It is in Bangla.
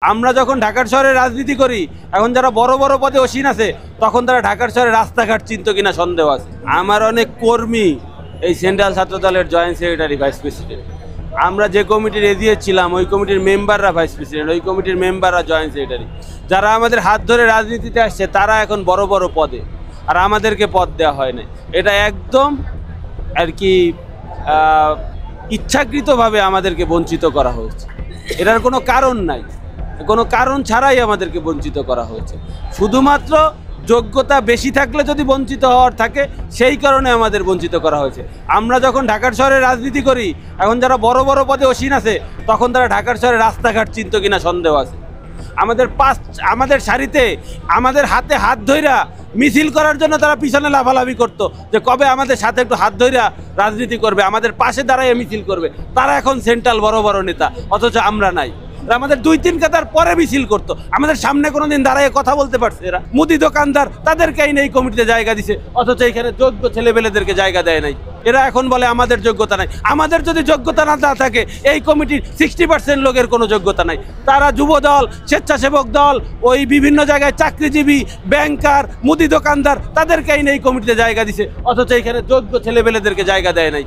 আমরা যখন ঢাকার শহরে রাজনীতি করি, এখন যারা বড় বড় পদে অসীন আছে, তখন তারা ঢাকার শহরে রাস্তাঘাট চিনতো কিনা সন্দেহ আছে। আমার অনেক কর্মী এই সেন্ট্রাল ছাত্রদলের জয়েন্ট সেক্রেটারি, ভাইস প্রেসিডেন্ট। আমরা যে কমিটির এজিয়ে ছিলাম, ওই কমিটির মেম্বাররা ভাইস প্রেসিডেন্ট, ওই কমিটির মেম্বাররা জয়েন্ট সেক্রেটারি। যারা আমাদের হাত ধরে রাজনীতিতে আসছে, তারা এখন বড় বড় পদে, আর আমাদেরকে পদ দেওয়া হয় না। এটা একদম আর কি ইচ্ছাকৃতভাবে আমাদেরকে বঞ্চিত করা হয়েছে। এটার কোনো কারণ নাই, কোনো কারণ ছাড়াই আমাদেরকে বঞ্চিত করা হয়েছে। শুধুমাত্র যোগ্যতা বেশি থাকলে যদি বঞ্চিত হওয়ার থাকে, সেই কারণে আমাদের বঞ্চিত করা হয়েছে। আমরা যখন ঢাকার শহরে রাজনীতি করি, এখন যারা বড় বড় পদে অসীন আছে, তখন তারা ঢাকার শহরে রাস্তাঘাট চিনতো কিনা সন্দেহ আছে। আমাদের সারিতে আমাদের হাতে হাত ধইরা মিছিল করার জন্য তারা পিছনে লাফালাফি করতো, যে কবে আমাদের সাথে একটু হাত ধইরা রাজনীতি করবে, আমাদের পাশে দাঁড়াইয়ে মিছিল করবে। তারা এখন সেন্ট্রাল বড় বড় নেতা, অথচ আমরা নাই। আমাদের 2-3 কাতার পরে মিছিল করতো, আমাদের সামনে কোনোদিন দাঁড়াইয়ে কথা বলতে পারছে এরা। মুদি দোকানদার, তাদেরকেই নেই কমিটিতে জায়গা দিছে, অথচ এখানে যোগ্য ছেলেবেলেদেরকে জায়গা দেয় নাই। এরা এখন বলে আমাদের যোগ্যতা নাই। আমাদের যদি যোগ্যতা না থাকে, এই কমিটির 60% লোকের কোনো যোগ্যতা নাই। তারা যুব দল, স্বেচ্ছাসেবক দল, ওই বিভিন্ন জায়গায় চাকরিজীবী, ব্যাংকার, মুদি দোকানদার, তাদেরকেই নেই কমিটিতে জায়গা দিছে, অথচ এখানে যোগ্য ছেলেবেলেদেরকে জায়গা দেয় নাই।